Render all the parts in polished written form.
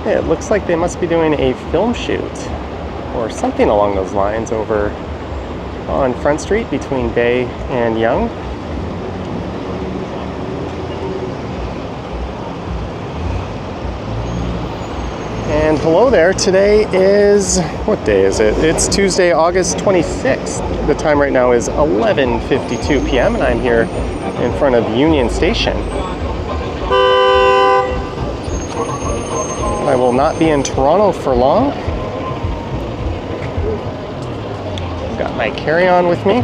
It looks like they must be doing a film shoot or something along those lines over on Front Street between Bay and Yonge. And hello there. Today is, what day is it? It's Tuesday, August 26th. The time right now is 11:52 p.m. and I'm here in front of Union Station. I will not be in Toronto for long. I've got my carry-on with me.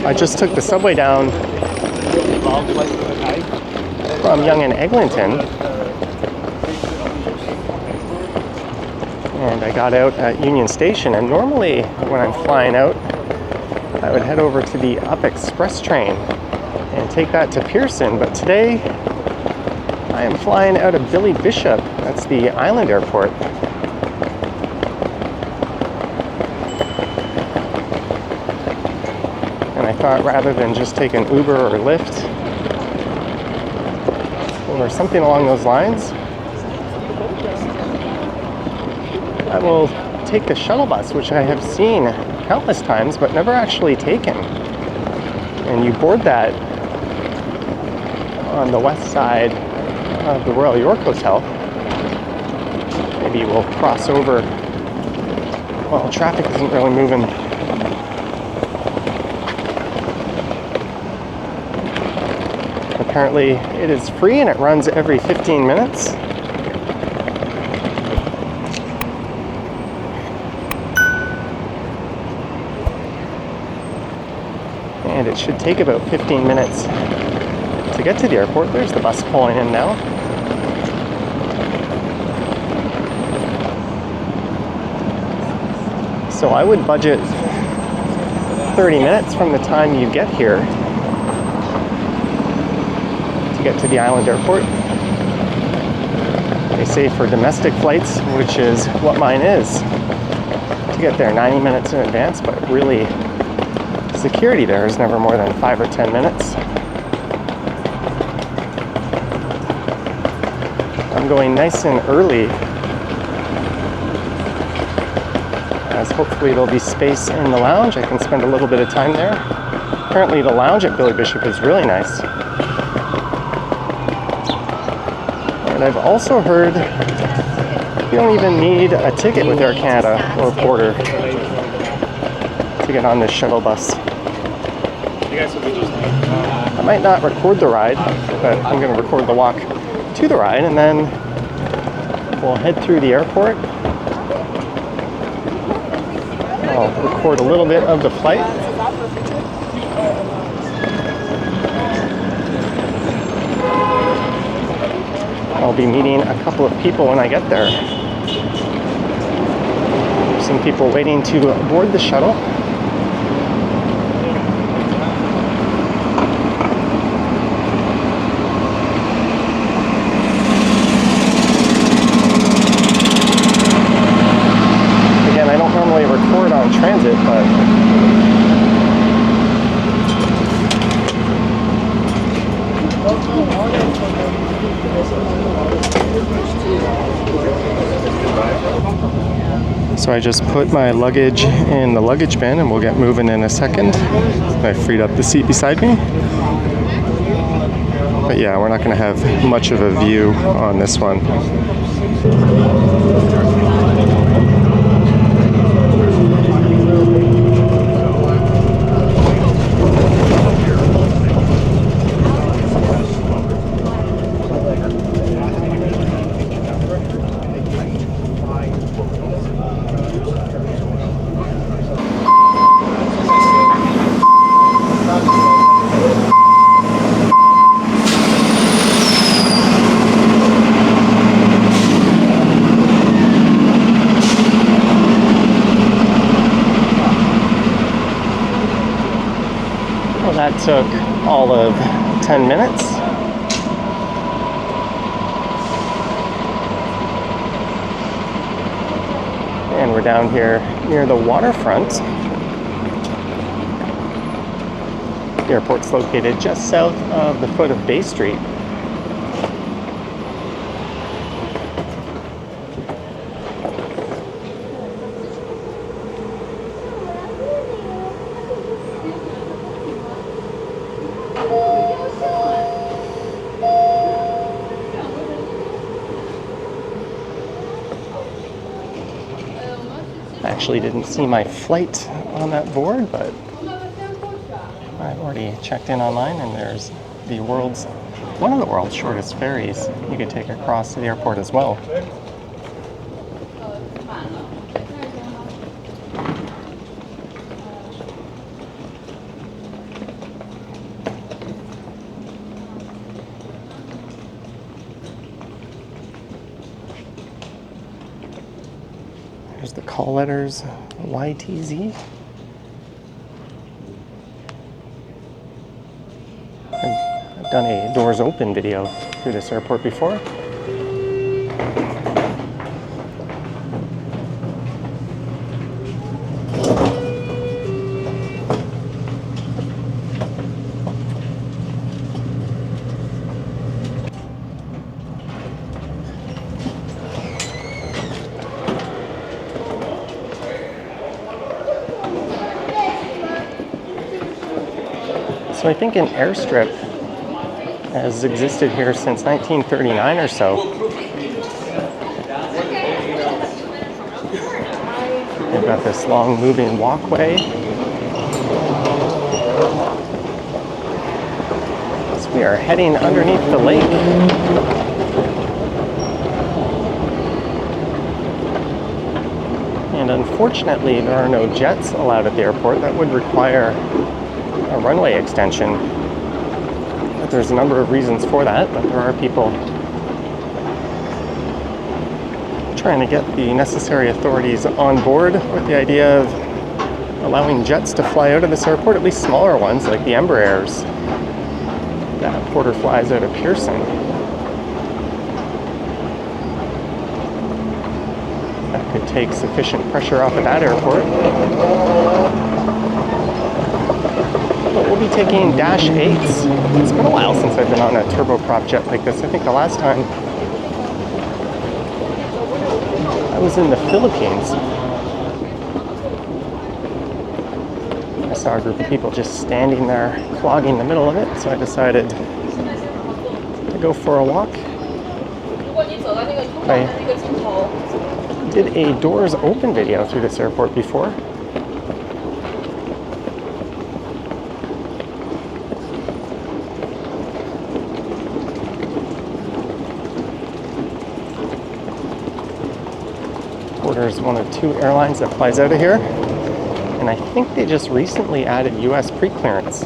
I just took the subway down from Yonge and Eglinton, and I got out at Union Station, and normally when I'm flying out I would head over to the Up Express train and take that to Pearson, but today I am flying out of Billy Bishop. That's the island airport. And I thought rather than just take an Uber or Lyft or something along those lines, I will take the shuttle bus, which I have seen countless times but never actually taken. And you board that on the west side of the Royal York Hotel. Maybe we'll cross over. Well, traffic isn't really moving. Apparently it is free and it runs every 15 minutes. And it should take about 15 minutes to get to the airport. There's the bus pulling in now. So I would budget 30 minutes from the time you get here to get to the island airport. They say for domestic flights, which is what mine is, to get there 90 minutes in advance, but really security there is never more than 5 or 10 minutes. I'm going nice and early, as hopefully there'll be space in the lounge. I can spend a little bit of time there. Apparently the lounge at Billy Bishop is really nice. And I've also heard you don't even need a ticket with Air Canada or Porter to get on this shuttle bus. I might not record the ride, but I'm going to record the walk to the ride, and then we'll head through the airport. I'll record a little bit of the flight. I'll be meeting a couple of people when I get there. Some people waiting to board the shuttle. Record on transit, but so I just put my luggage in the luggage bin and we'll get moving in a second. I freed up the seat beside me. But yeah, we're not going to have much of a view on this one. That took all of 10 minutes. And we're down here near the waterfront. The airport's located just south of the foot of Bay Street. I actually didn't see my flight on that board, but I've already checked in online, and there's one of the world's shortest ferries you could take across to the airport as well. There's the call letters, YTZ. I've done a doors open video through this airport before. So I think an airstrip has existed here since 1939 or so. They've got this long moving walkway. So we are heading underneath the lake. And unfortunately, there are no jets allowed at the airport. That would require a runway extension. But there's a number of reasons for that, but there are people trying to get the necessary authorities on board with the idea of allowing jets to fly out of this airport, at least smaller ones like the Embraers that Porter flies out of Pearson. That could take sufficient pressure off of that airport. But we'll be taking Dash 8s. It's been a while since I've been on a turboprop jet like this. I think the last time I was in the Philippines. I saw a group of people just standing there clogging the middle of it, so I decided to go for a walk. I did a doors open video through this airport before. Porter's one of two airlines that flies out of here, and I think they just recently added US pre-clearance.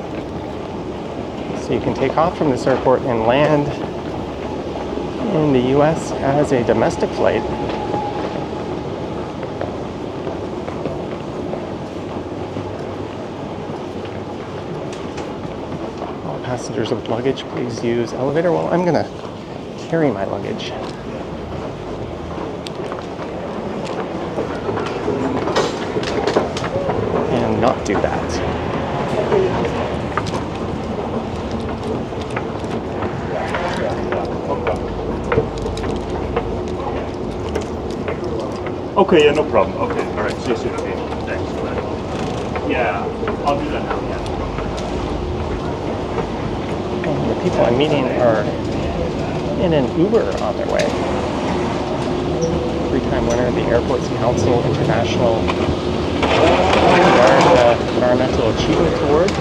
So you can take off from this airport and land in the US as a domestic flight. All passengers with luggage, please use elevator. Well, I'm gonna carry my luggage. Not do that. Okay, yeah, no problem. Okay, all right, see you soon. Okay, thanks. Yeah, I'll do that now. Yeah. And the people I'm meeting are in an Uber on their way. Three-time winner of the Airports Council International Environmental Achievement Award.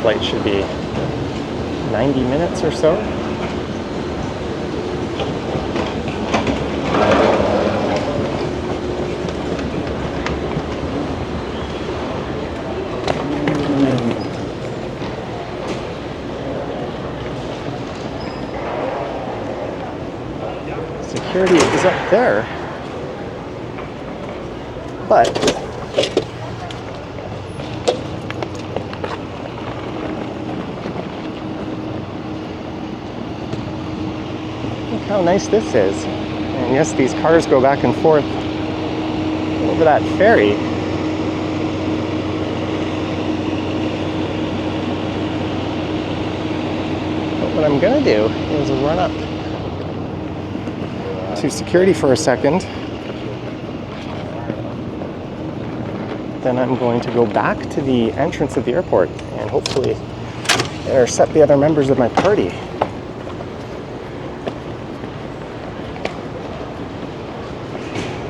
flight should be 90 minutes or so. Security is up there, but look how nice this is. And yes, these cars go back and forth over that ferry. But what I'm gonna do is run up to security for a second. Then I'm going to go back to the entrance of the airport and hopefully intercept the other members of my party.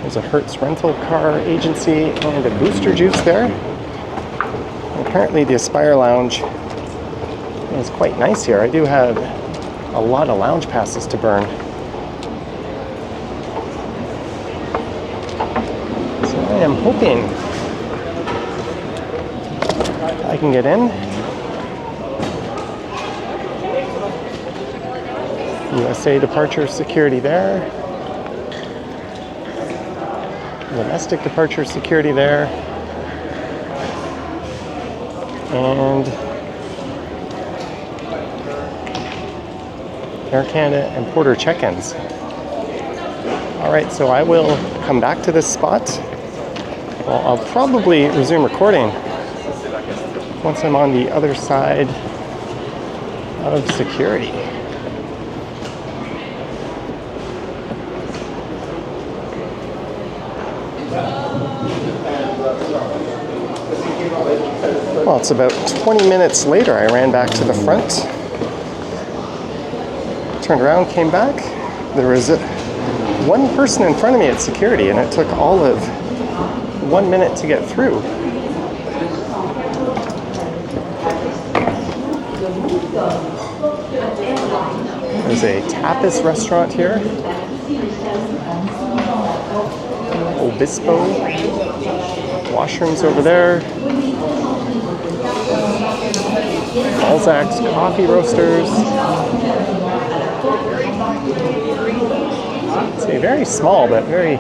There's a Hertz rental car agency and a Booster Juice there. And apparently the Aspire Lounge is quite nice here. I do have a lot of lounge passes to burn. So I am hoping I can get in. USA departure security there. Domestic departure security there. And Air Canada and Porter check-ins. All right, so I will come back to this spot. Well, I'll probably resume recording once I'm on the other side of security. Well, it's about 20 minutes later. I ran back to the front, turned around, came back. There was one person in front of me at security, and it took all of 1 minute to get through. There's a tapas restaurant here. Obispo. Washrooms over there. Balzac's Coffee Roasters. It's a very small but very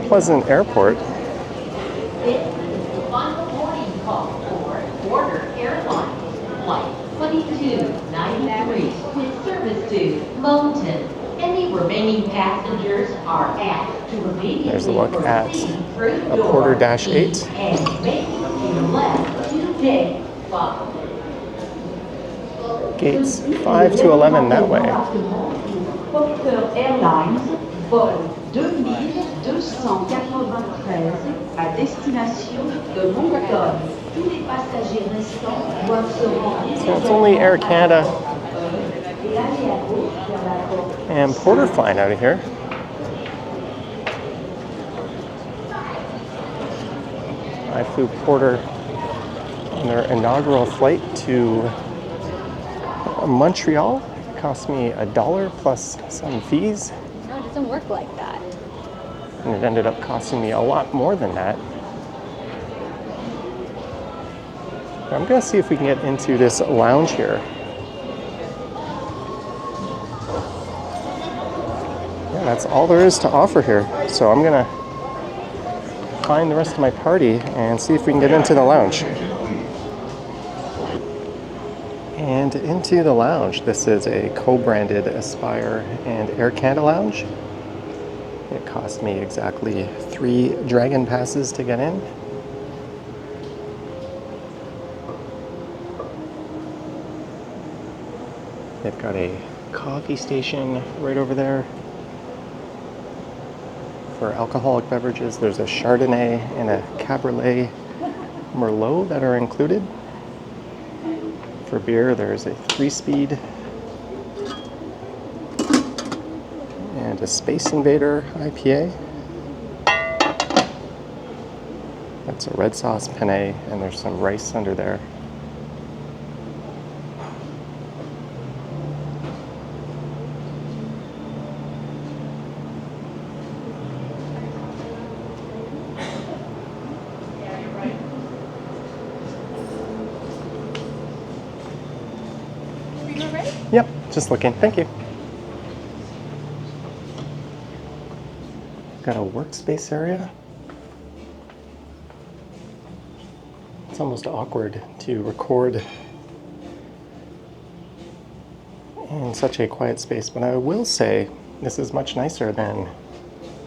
pleasant airport. Flight 2293 with service to Moncton. Any remaining passengers are asked to immediately There's a look at a Porter Dash 8. And make a left to take follow. Gates 5 to 11 that way. Airlines, vol 2293 à destination de Moncton. Tous les passagers restants doivent se rendre. So it's only Air Canada and Porter flying out of here. I flew Porter on their inaugural flight to Montreal. It cost me $1 plus some fees. No, it doesn't work like that. And it ended up costing me a lot more than that. I'm gonna see if we can get into this lounge here. Yeah, that's all there is to offer here. So I'm gonna find the rest of my party and see if we can get into the lounge. And into the lounge. This is a co-branded Aspire and Air Canada lounge. It cost me exactly 3 Dragon passes to get in. They've got a coffee station right over there. For alcoholic beverages, there's a Chardonnay and a Cabernet Merlot that are included. For beer, there's a 3-speed and a Space Invader IPA. They've It's a red sauce penne, and there's some rice under there. Are you ready? Yep, just looking. Thank you. Got a workspace area. It's almost awkward to record in such a quiet space, but I will say this is much nicer than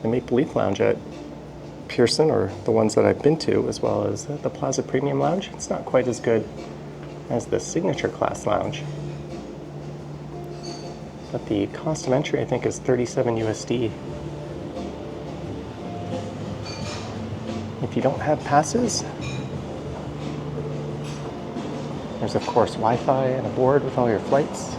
the Maple Leaf Lounge at Pearson, or the ones that I've been to, as well as the Plaza Premium Lounge. It's not quite as good as the Signature Class Lounge, but the cost of entry I think is 37 USD. If you don't have passes, there's of course Wi-Fi and a board with all your flights.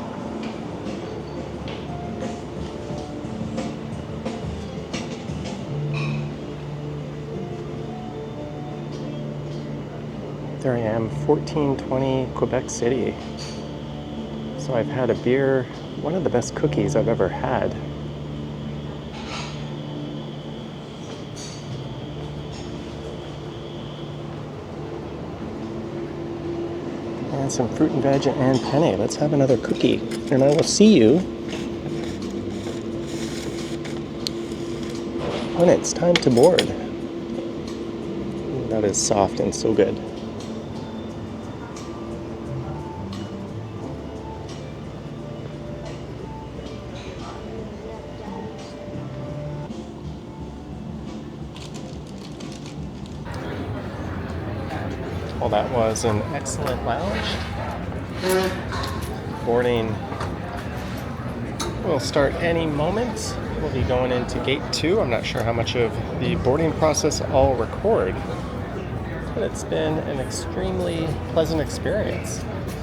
There I am, 1420 Quebec City. So I've had a beer, one of the best cookies I've ever had. And some fruit and veg and penne. Let's have another cookie. And I will see you when it's time to board. Ooh, that is soft and so good. Well, that was an excellent lounge. Boarding will start any moment. We'll be going into gate 2. I'm not sure how much of the boarding process I'll record, but it's been an extremely pleasant experience.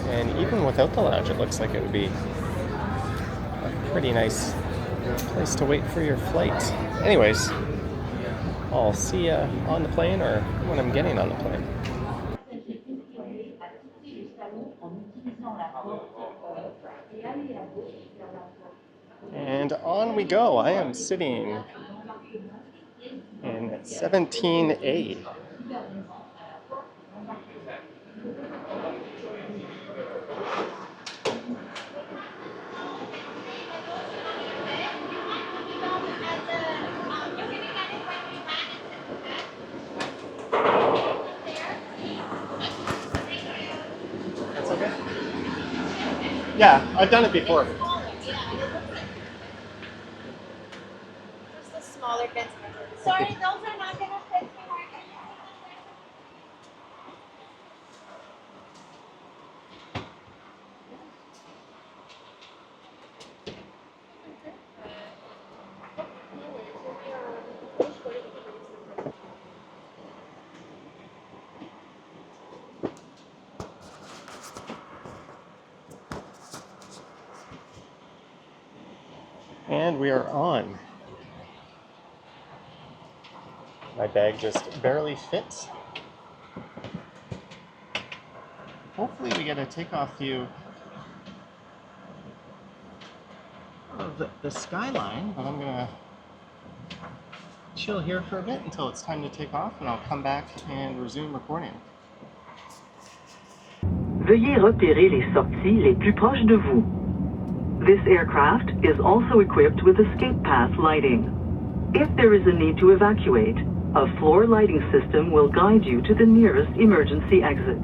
And even without the lounge, it looks like it would be a pretty nice place to wait for your flight. Anyways, I'll see you on the plane or when I'm getting on the plane. And on we go. I am sitting in 17A. That's okay? Yeah, I've done it before. Just the smaller bits. Sorry, those are not gonna fit me. And we are on. My bag just barely fits. Hopefully we get a takeoff view of the skyline, but I'm gonna chill here for a bit until it's time to take off, and I'll come back and resume recording. Veuillez repérer les sorties les plus proches de vous. This aircraft is also equipped with escape path lighting. If there is a need to evacuate, a floor lighting system will guide you to the nearest emergency exit.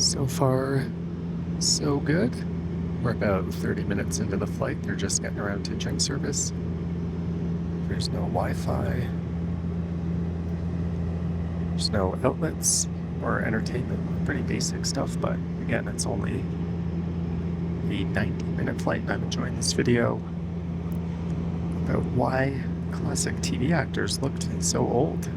So far, so good. We're about 30 minutes into the flight. They're just getting around to check service. There's no Wi-Fi. There's no outlets or entertainment. Pretty basic stuff, but again, it's only a 90-minute flight. I'm enjoying this video about why classic TV actors looked so old.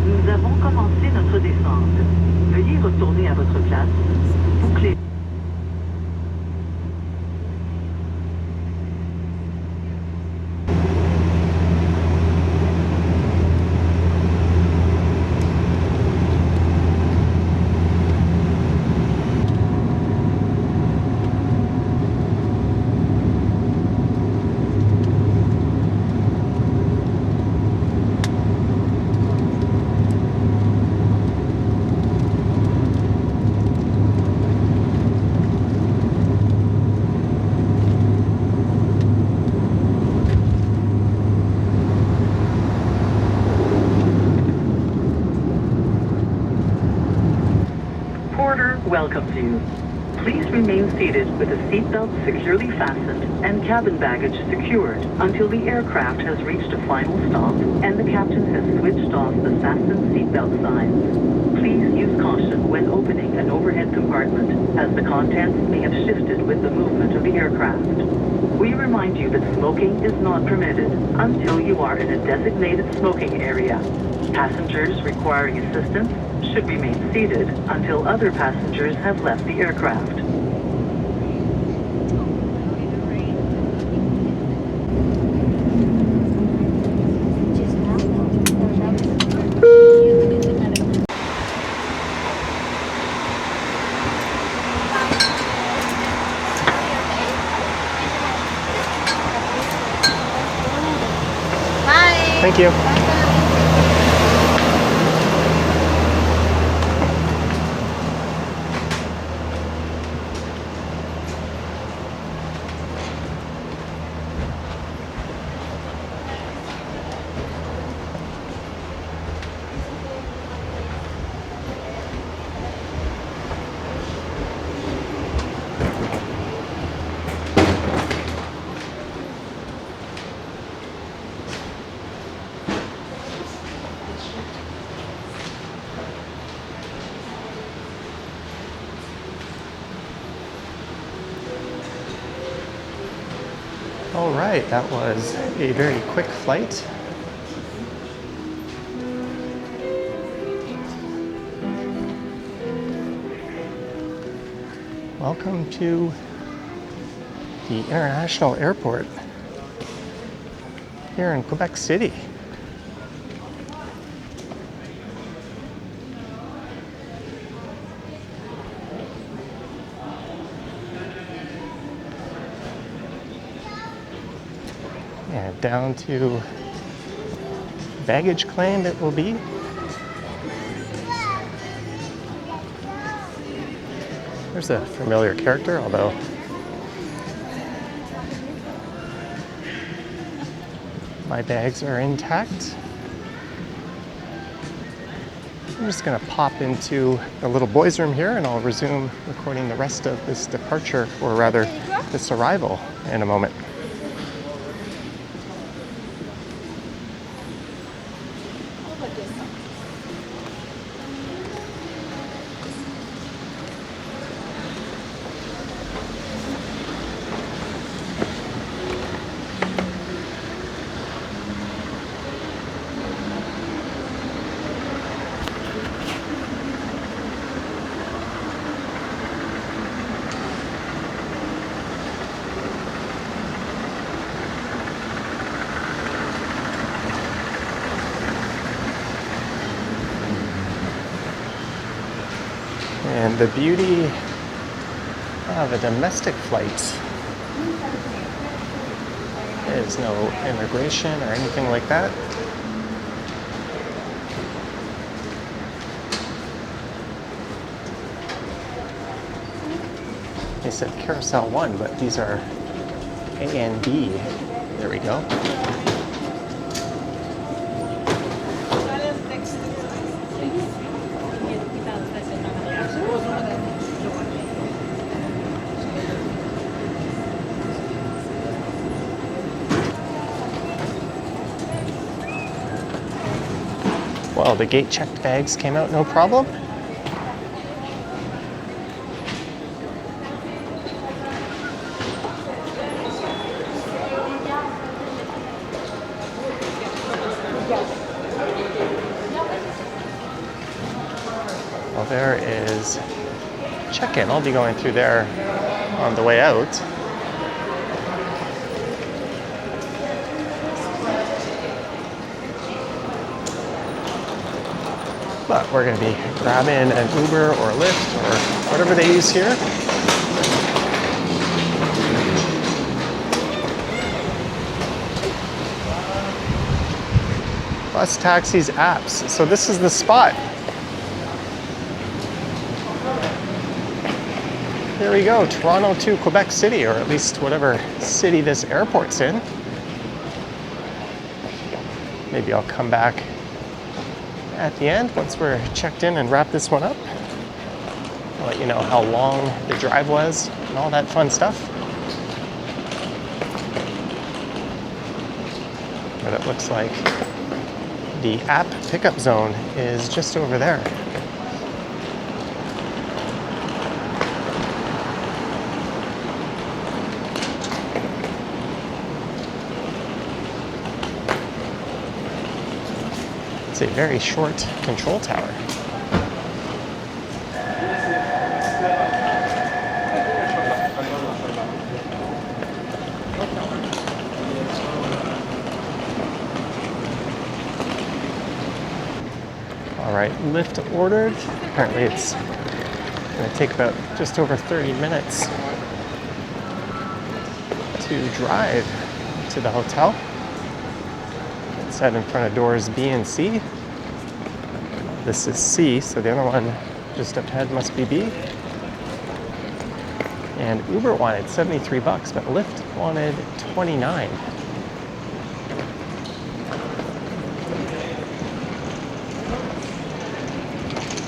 Nous avons commencé notre descente. Veuillez retourner à votre place. Bouclez. Porter welcomes you. Please remain seated with the seatbelt securely fastened and cabin baggage secured until the aircraft has reached a final stop and the captain has switched off the fasten seatbelt signs. Please use caution when opening an overhead compartment, as the contents may have shifted with the movement of the aircraft. We remind you that smoking is not permitted until you are in a designated smoking area. Passengers requiring assistance should remain seated until other passengers have left the aircraft. Thank you. All right, that was a very quick flight. Welcome to the International Airport here in Quebec City. And down to baggage claim it will be. There's a familiar character, although my bags are intact. I'm just gonna pop into the little boys' room here and I'll resume recording the rest of this departure, or rather this arrival, in a moment. And the beauty of a domestic flight is no immigration or anything like that. They said carousel 1, but these are A and B. There we go. Well, the gate checked bags came out no problem. Well, there is check-in. I'll be going through there on the way out. But we're going to be grabbing an Uber or a Lyft or whatever they use here. Bus taxis apps. So this is the spot. There we go, Toronto to Quebec City, or at least whatever city this airport's in. Maybe I'll come back at the end once we're checked in and wrap this one up. I'll let you know how long the drive was and all that fun stuff. But it looks like the app pickup zone is just over there. It's a very short control tower. All right, lift ordered. Apparently it's going to take about just over 30 minutes to drive to the hotel. It's set in front of doors B and C. This is C, so the other one just up ahead must be B. And Uber wanted 73 bucks, but Lyft wanted 29.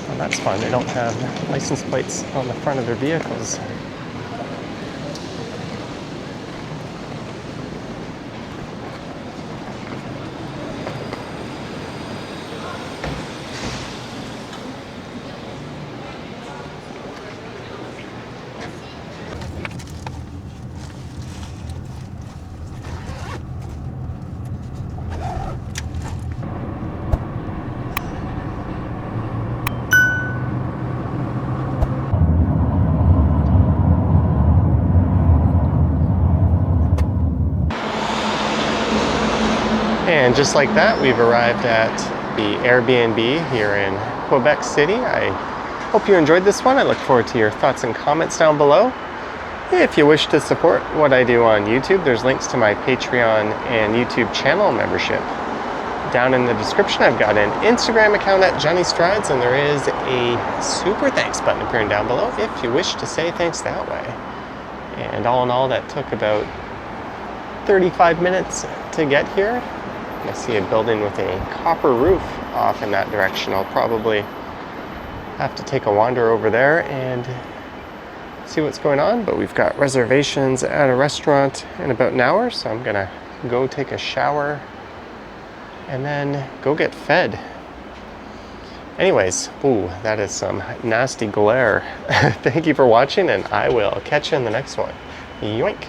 Well, that's fun. They don't have license plates on the front of their vehicles. And just like that, we've arrived at the Airbnb here in Quebec City. I hope you enjoyed this one. I look forward to your thoughts and comments down below. If you wish to support what I do on YouTube, there's links to my Patreon and YouTube channel membership. Down in the description, I've got an Instagram account at Johnny Strides, and there is a super thanks button appearing down below if you wish to say thanks that way. And all in all, that took about 35 minutes to get here. I see a building with a copper roof off in that direction. I'll probably have to take a wander over there and see what's going on, but we've got reservations at a restaurant in about an hour, so I'm gonna go take a shower and then go get fed. Anyways, ooh, that is some nasty glare. Thank you for watching, and I will catch you in the next one. Yoink!